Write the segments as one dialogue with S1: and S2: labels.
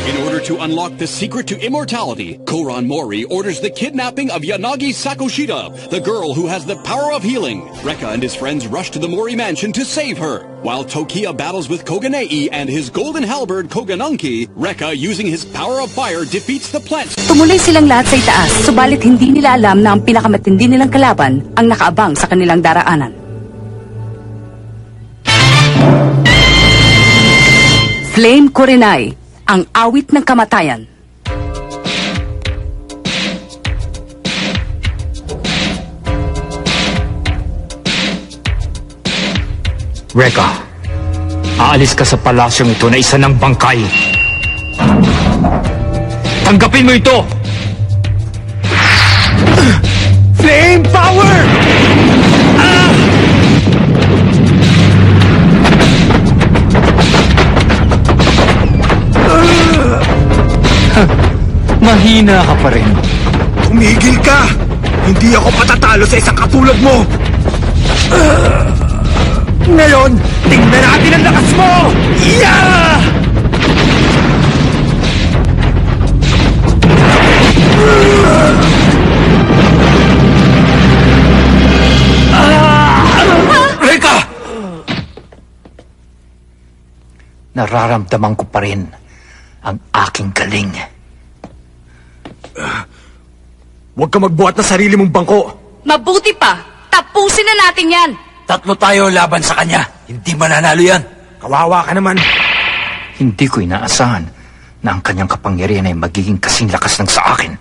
S1: In order to unlock the secret to immortality, Koron Mori orders the kidnapping of Yanagi Sakoshida, the girl who has the power of healing. Rekka and his friends rush to the Mori mansion to save her. While Tokiya battles with Koganei and his golden halberd Kogananki, Rekka, using his power of fire, defeats the plants.
S2: Tumuloy silang lahat sa itaas, subalit hindi nila alam na ang pinakamatindi nilang kalaban ang nakaabang sa kanilang daraanan. Flame Kurenai, ang awit ng kamatayan.
S3: Rekka, aalis ka sa palasyong ito na isa ng bangkay. Tanggapin mo ito!
S4: Flame power!
S3: Mahina ka pa rin.
S4: Tumigil ka! Hindi ako patatalo sa isang katulad mo! Ngayon, tingnan natin ang lakas mo! Yeah!
S3: Rekka! Nararamdaman ko pa rin ang aking galing.
S4: Huwag ka magbuhat na sarili mong bangko!
S2: Mabuti pa! Tapusin na natin yan!
S5: Tatlo tayo laban sa kanya. Hindi mananalo yan.
S4: Kawawa ka naman!
S3: Hindi ko inaasahan na ang kanyang kapangyarihan ay magiging kasing lakas ng sa akin.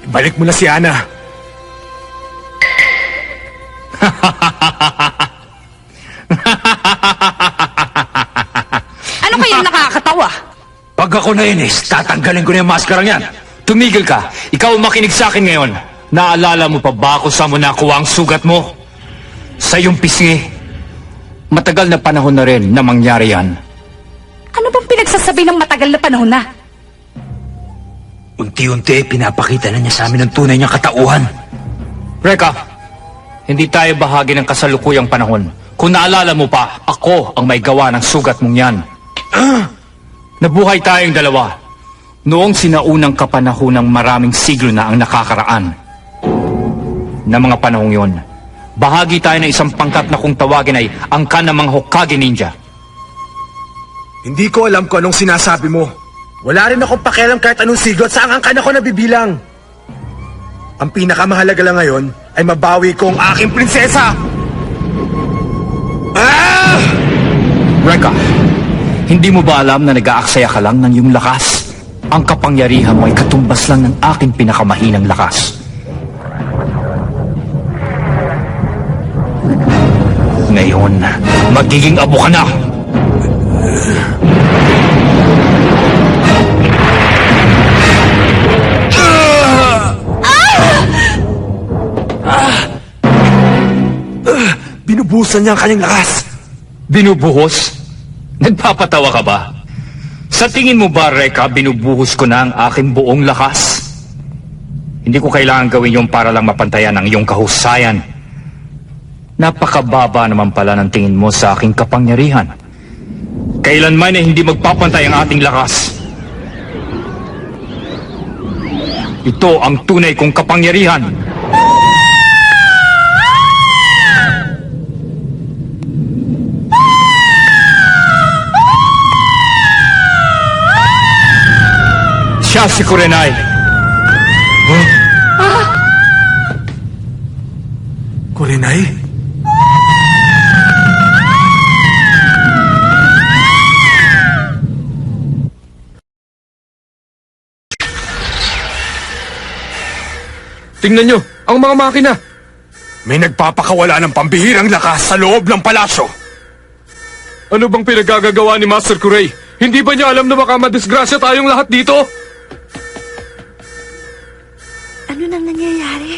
S4: Ibalik mo na si Ana!
S2: Ano kayang nakakatawa?
S5: Pag ako nainis, tatanggalin ko na yung maskarang yan.
S3: Tumigil ka. Ikaw ang makinig sa akin ngayon. Naalala mo pa ba kung saan mo nakuha ang sugat mo? Sa iyong pisngi. Matagal na panahon na rin na mangyari yan.
S2: Ano bang pinagsasabi ng matagal na panahon na?
S5: Unti-unti, pinapakita na niya sa amin ang tunay niyang katauhan.
S3: Rekka, hindi tayo bahagi ng kasalukuyang panahon. Kung naalala mo pa, ako ang may gawa ng sugat mong yan. Nabuhay tayong dalawa. Noong sinaunang kapanahon ng maraming siglo na ang nakakaraan. Na mga panahong yon, bahagi tayo ng isang pangkat na kung tawagin ay angkan ng mga Hokage Ninja.
S4: Hindi ko alam kung anong sinasabi mo. Wala rin akong pakialam kahit anong sigot sa angkan ako nabibilang. Ang pinakamahalaga lang ngayon ay mabawi ko ang aking prinsesa! Ah!
S3: Rekka, hindi mo ba alam na nag-aaksaya ka lang ng iyong lakas? Ang kapangyarihan mo ay katumbas lang ng aking pinakamahinang lakas. Ngayon, magiging abo ka na!
S4: Binubusan niya ang kanyang lakas!
S3: Binubuhos? Nagpapatawa ka ba? Sa tingin mo ba, Rekka, binubuhos ko na ang aking buong lakas? Hindi ko kailangan gawin yung para lang mapantayan ang iyong kahusayan. Napakababa naman pala ng tingin mo sa aking kapangyarihan. Kailanman ay hindi magpapantay ang ating lakas. Ito ang tunay kong kapangyarihan. Siya si Kurenai.
S4: Kurenai?
S6: Tingnan nyo, ang mga makina.
S4: May nagpapakawala ng pambihirang lakas sa loob ng palasyo.
S6: Ano bang pinagagagawa ni Master Kurei? Hindi ba niya alam na baka madisgrasya tayong lahat dito?
S7: Ano nang nangyayari?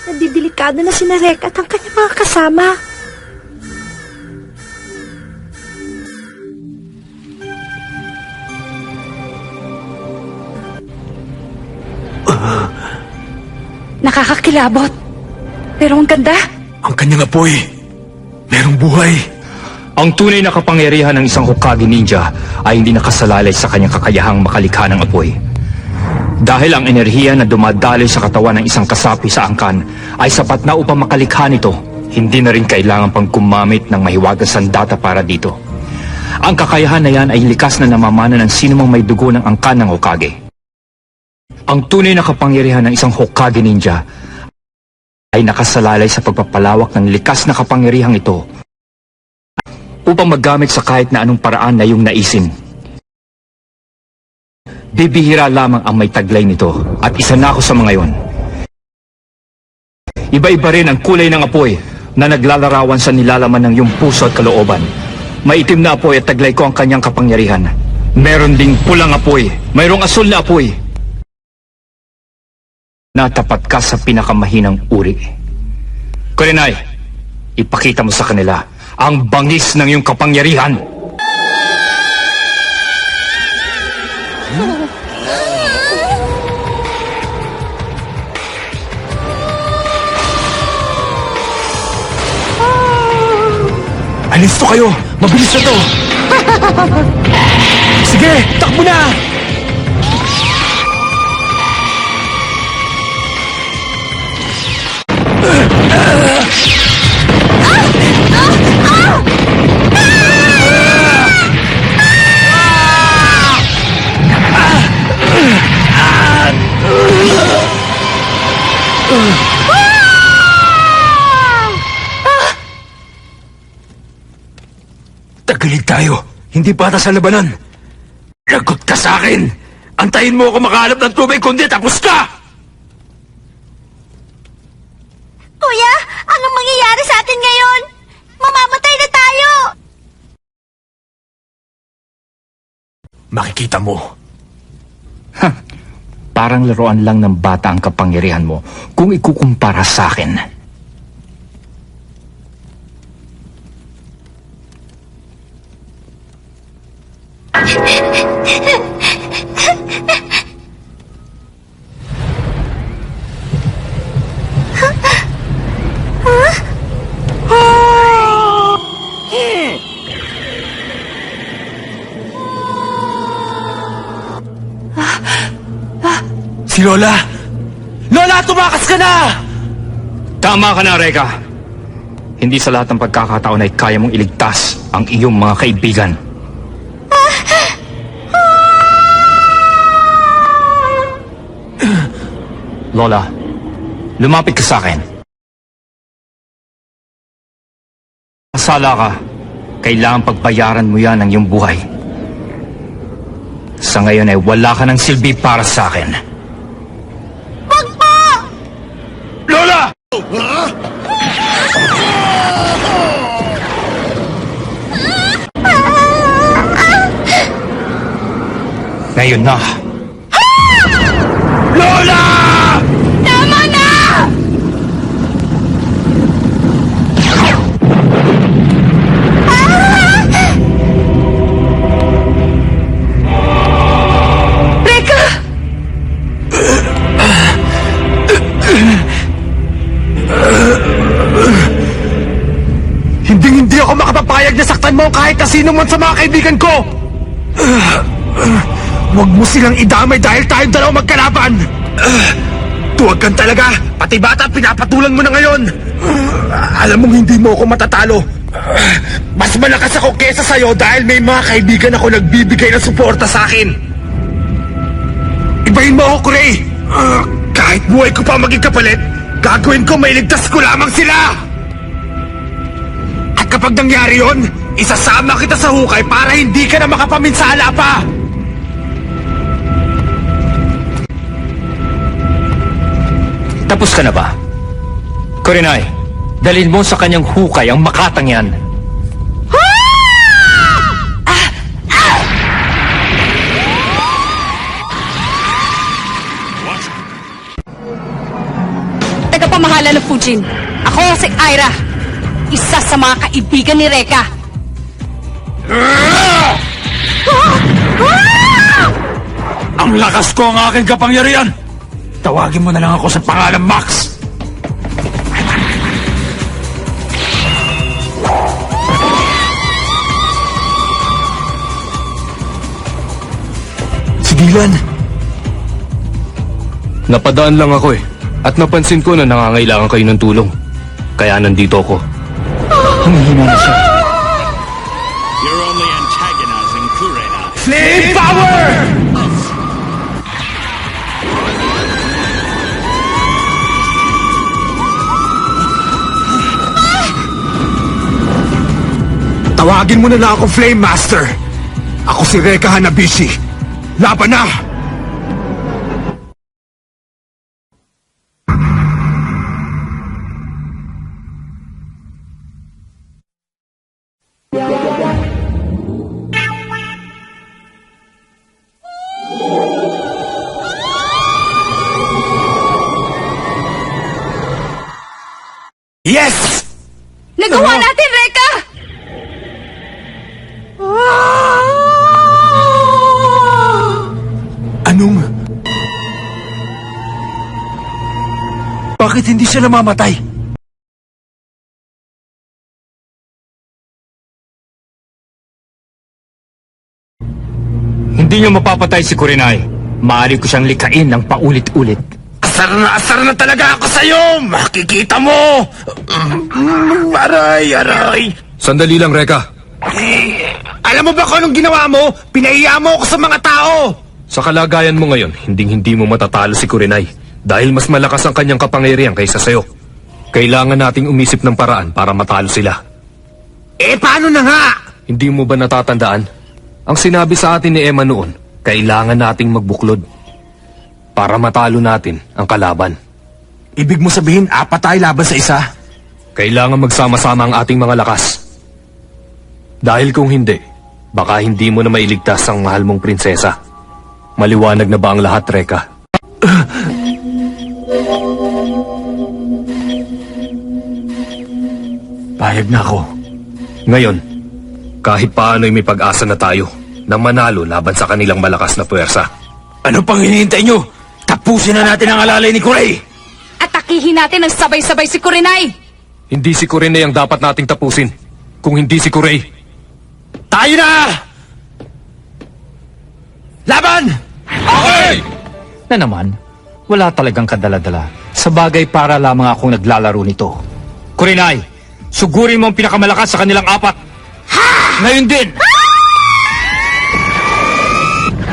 S7: Nadidelikado na si Rekka at ang kanyang mga kasama.
S2: Nakakakilabot. Pero ang ganda.
S4: Ang kanyang apoy. Merong buhay.
S3: Ang tunay na kapangyarihan ng isang Hokage ninja ay hindi nakasalalay sa kanyang kakayahang makalikha ng apoy. Dahil ang enerhiya na dumadaloy sa katawan ng isang kasapi sa angkan ay sapat na upang makalikha nito, hindi na rin kailangan pang gumamit ng mahiwagang sandata para dito. Ang kakayahan na yan ay likas na namamana ng sinumang may dugo ng angkan ng Hokage. Ang tunay na kapangyarihan ng isang Hokage ninja ay nakasalalay sa pagpapalawak ng likas na kapangyarihang ito upang maggamit sa kahit na anong paraan na iyong naisin. Bibihira lamang ang may taglay nito at isa na ako sa mga yon. Iba-iba rin ang kulay ng apoy na naglalarawan sa nilalaman ng iyong puso at kalooban. Maitim na apoy at taglay ko ang kanyang kapangyarihan. Meron ding pulang apoy, mayroong asul na apoy. Natapat ka sa pinakamahinang uri. Kurenai, ipakita mo sa kanila ang bangis ng iyong kapangyarihan.
S4: Alisto kayo! Mabilis na to! Sige, takbo na!
S5: Tagilid tayo. Hindi bata sa labanan. Lagot ka sa akin. Antayin mo ako makahanap ng tubig, kundi tapos ka!
S7: Kuya, anong mangyayari sa atin ngayon? Mamamatay na tayo!
S4: Makikita mo.
S3: Parang laruan lang ng bata ang kapangyarihan mo kung ikukumpara sa akin.
S4: Si Lola! Lola, tumakas ka na!
S3: Tama ka na, Reka. Hindi sa lahat ng pagkakataon ay kaya mong iligtas ang iyong mga kaibigan. Lola, lumapit ka sa akin. Masala ka. Kailangan pagbayaran mo yan ng iyong buhay. Sa ngayon ay wala ka ng silbi para sa akin.
S7: Wag po!
S3: Lola! Ngayon na. Lola!
S7: Tama na! Reka!
S4: Hindi ako makapapayag na saktan mo kahit na sino man sa mga kaibigan ko! Huwag mo silang idamay dahil tayong dalawa magkalaban! Tuwag kang talaga! Pati bata pinapatulan mo na ngayon! Alam mong hindi mo ako matatalo! Mas malakas ako kesa sa'yo dahil may mga kaibigan ako nagbibigay ng suporta sa akin! Ibahin mo ako, Kurei! Kahit buhay ko pa maging kapalit, gagawin ko mailigtas ko lamang sila! At kapag nangyari yon, isasama kita sa hukay para hindi ka na makapaminsala pa!
S3: Tapos ka na ba? Kurenai, dalhin mo sa kanyang hukay ang makatang yan.
S2: Tagapamahala ng Fujin. Ako si Aira. Isa sa mga kaibigan ni Reka.
S5: Ang lakas ko ang aking kapangyarihan! Tawagin mo na lang ako sa pangalan Max! Dylan?
S6: Napadaan lang ako eh. At napansin ko na nangangailangan kayo ng tulong. Kaya nandito ako.
S5: Humihina na siya.
S1: You're only antagonizing Kurena.
S4: Flame power! Tawagin mo na lang ako Flame Master. Ako si Reka Hanabishi. Laban na! Yes!
S2: Nagawa natin, Reka!
S4: Anong... Bakit hindi siya namamatay?
S3: Hindi niyo mapapatay si Kurenai. Maaari ko siyang likain ng paulit-ulit.
S4: Asar na talaga ako sa'yo! Makikita mo! Aray!
S6: Sandali lang, Reka.
S4: Alam mo ba kung anong ginawa mo? Pinaiya mo ako sa mga tao!
S6: Sa kalagayan mo ngayon, hindi mo matatalo si Kurenai. Dahil mas malakas ang kanyang kapangyarihan kaysa sa'yo. Kailangan nating umisip ng paraan para matalo sila.
S4: Eh, paano na nga?
S6: Hindi mo ba natatandaan? Ang sinabi sa atin ni Emma noon, kailangan nating magbuklod. Para matalo natin ang kalaban.
S4: Ibig mo sabihin, apat tayo laban sa isa?
S6: Kailangan magsama-sama ang ating mga lakas. Dahil kung hindi, baka hindi mo na mailigtas ang mahal mong prinsesa. Maliwanag na ba ang lahat, Reka?
S4: Payag na ako.
S6: Ngayon, kahit paano ay may pag-asa na tayo na manalo laban sa kanilang malakas na puwersa.
S5: Ano pang hinihintay nyo? Tapusin na natin ang alalay ni Kuray!
S2: Atakihin natin ng sabay-sabay si Kurenai!
S6: Hindi si Kurenai ang dapat nating tapusin. Kung hindi si Kuray.
S4: Tayo na! Laban!
S3: Okay! Na naman, wala talagang kadala-dala. Sa bagay para lamang akong naglalaro nito. Kurenai, sugurin mo ang pinakamalakas sa kanilang apat. Ha! Ngayon din!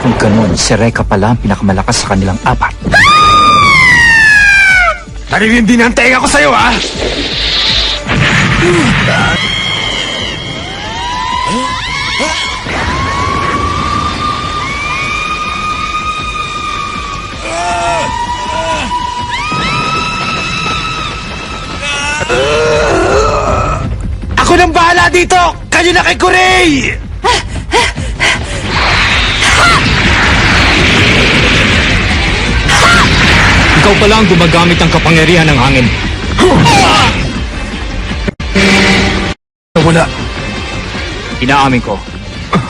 S3: Kung ganun, si Reka pala ang pinakamalakas sa kanilang apat.
S4: Naririndi na ang tenga ko sa'yo, ha? Ako nang bahala dito! Kayo na kay Kuray!
S3: Ikaw pala ang gumagamit ng kapangyarihan ng hangin.
S4: Wala.
S3: Inaamin ko,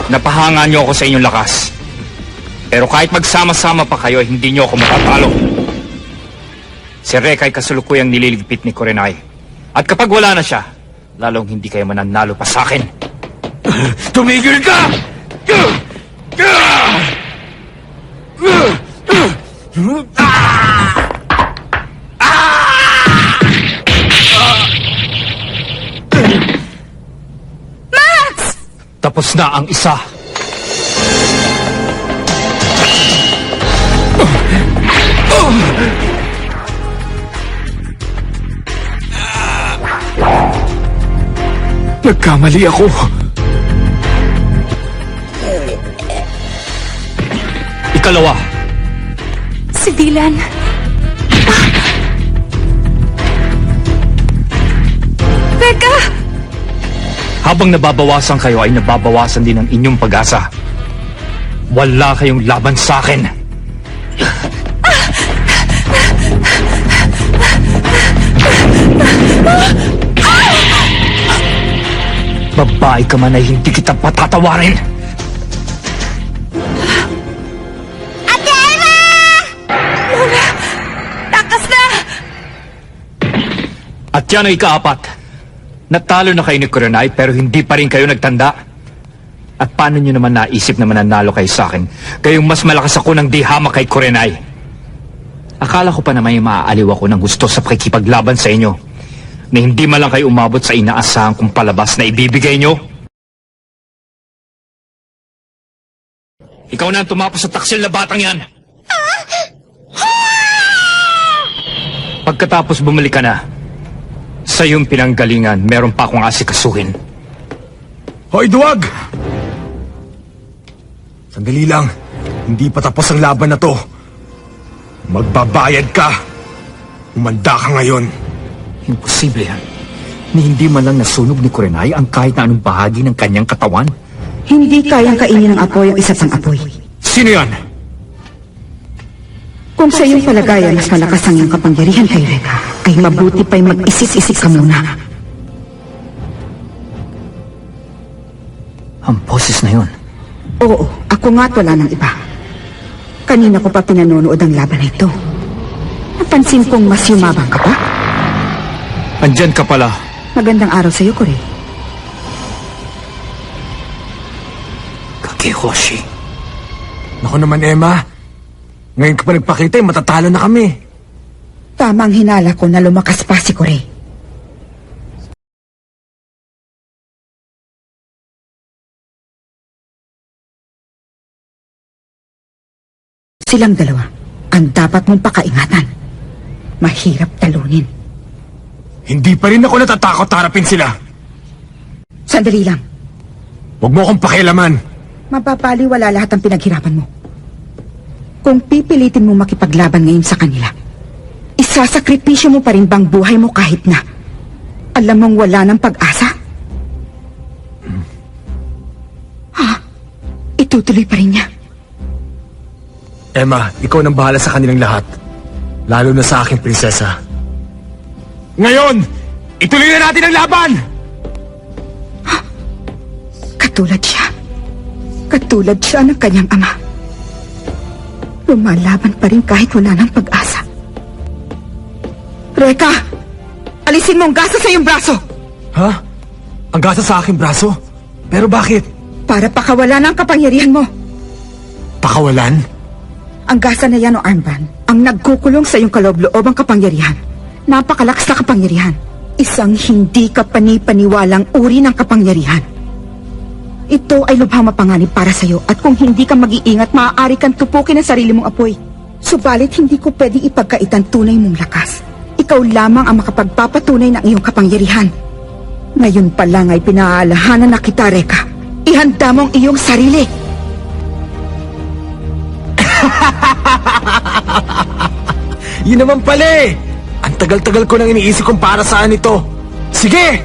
S3: napahanga niyo ako sa inyong lakas. Pero kahit magsama-sama pa kayo, hindi niyo ako matatalo. Si Reka ay kasulukuyang nililigpit ni Kurenai. At kapag wala na siya, lalong hindi kayo mananalo pa sa akin.
S5: Tumigil ka!
S3: Tapos na ang isa.
S6: Nagkamali ako.
S3: Ikalawa.
S2: Si Dylan. Reka!
S3: Habang nababawasan kayo ay nababawasan din ang inyong pag-asa. Wala kayong laban sa akin. Babae ka man ay hindi kita patatawarin.
S7: Ate Emma!
S2: Takas na!
S3: At yan ay ikaapat. Natalo na kayo ni Kurenai pero hindi pa rin kayo nagtanda. At paano nyo naman naisip na mananalo kayo sa akin? Kayong mas malakas ako ng di hamak kay Kurenai. Akala ko pa na may maaaliw ako ng gusto sa pakikipaglaban sa inyo. Na hindi man lang kayo umabot sa inaasahan kong palabas na ibibigay nyo. Ikaw na ang tumapos sa taksil na batang yan. Pagkatapos bumalik ka na, sa iyong pinanggalingan, meron pa akong asikasuhin.
S4: Hoy, duwag! Sandali lang. Hindi pa tapos ang laban na to. Magbabayad ka. Umanda ka ngayon.
S3: Imposible yan. Ni hindi man lang nasunog ni Kurenai ang kahit na anong bahagi ng kanyang katawan.
S2: Hindi kayang kainin ng apoy ang isa pang apoy.
S3: Sino yan?
S2: Kung sa iyong palagayan mas malakas ang iyong kapangyarihan kay Reka, ay mabuti pa'y mag-isip-isip ka muna.
S3: Ang boses na yun.
S2: Oo, ako nga't wala ng iba. Kanina ko pa pinanonood ang laban na ito. Napansin kong mas yumabang ka pa.
S3: Andyan ka pala.
S2: Magandang araw sa iyo, Kore.
S3: Kagehoshi.
S4: Naku naman, Emma. Ngayon ka pa nagpakita, matatalo na kami.
S2: Tamang hinala ko na lumakas pa si Kore. Silang dalawa ang dapat mong pakaingatan. Mahirap talunin.
S4: Hindi pa rin ako natatakot harapin sila.
S2: Sandali lang.
S4: Huwag mo akong pakialaman.
S2: Mapapaliwala lahat ang pinaghirapan mo. Kung pipilitin mo makipaglaban ngayon sa kanila, isasakripisyo mo pa rin bang buhay mo kahit na alam mong wala ng pag-asa? Ha? Itutuloy pa rin niya.
S4: Emma, ikaw nang bahala sa kanilang lahat. Lalo na sa aking prinsesa. Ngayon, ituloy na natin ang laban!
S2: Katulad siya. Katulad siya ng kanyang ama. Lumalaban pa rin kahit wala ng pag-asa. Reka! Alisin mo ang gasa sa iyong braso!
S4: Ha? Ang gasa sa aking braso? Pero bakit?
S2: Para pakawala ng kapangyarihan mo.
S4: Pakawalan?
S2: Ang gasa na yan o armband ang nagkukulong sa iyong kaloob-loobang kapangyarihan. Napakalakas na kapangyarihan. Isang hindi ka panipaniwalang uri ng kapangyarihan. Ito ay lubhang mapanganib para sa'yo at kung hindi ka mag-iingat, maaari kang tupukin ang sarili mong apoy. Subalit hindi ko pwedeng ipagkait ang tunay mong lakas. Ikaw lamang ang makapagpapatunay ng iyong kapangyarihan. Ngayon pa lang ay pinaalahanan na kita, Reka. Ihanda mo ang iyong sarili.
S4: Yun naman pala eh. Ang tagal-tagal ko nang iniisip kung para saan ito. Sige!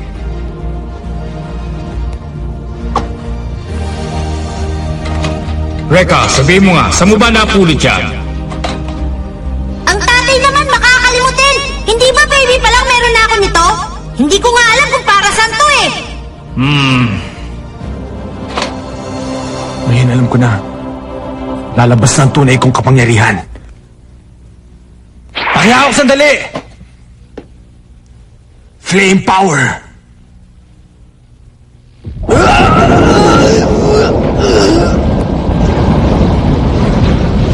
S3: Reka, sabihin mo nga, saan mo ba napulot yan?
S7: Ang tatay naman makakalimutin! Hindi ba baby pa lang meron na ako nito? Hindi ko nga alam kung para saan to eh!
S4: Ngayon alam ko na. Lalabas na ang tunay kong kapangyarihan. Pakiya ako sandali! Flame power!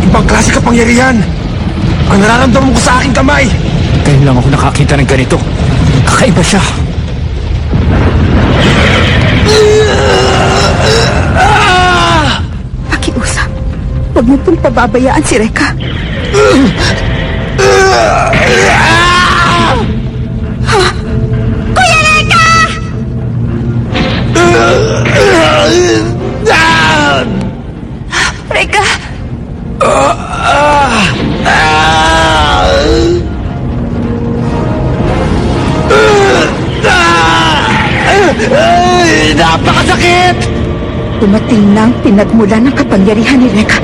S4: Ibang klase kapangyarihan! Ang nararamdaman ko sa aking kamay!
S3: Ngayon lang ako nakakita ng ganito. Kakaiba siya.
S2: Pakiusap, huwag mo pong pababayaan si Reka.
S7: Kuya Reka!
S2: Reka!
S4: Napakasakit!
S2: Dumating na ang pinagmula ng kapangyarihan ni Reka.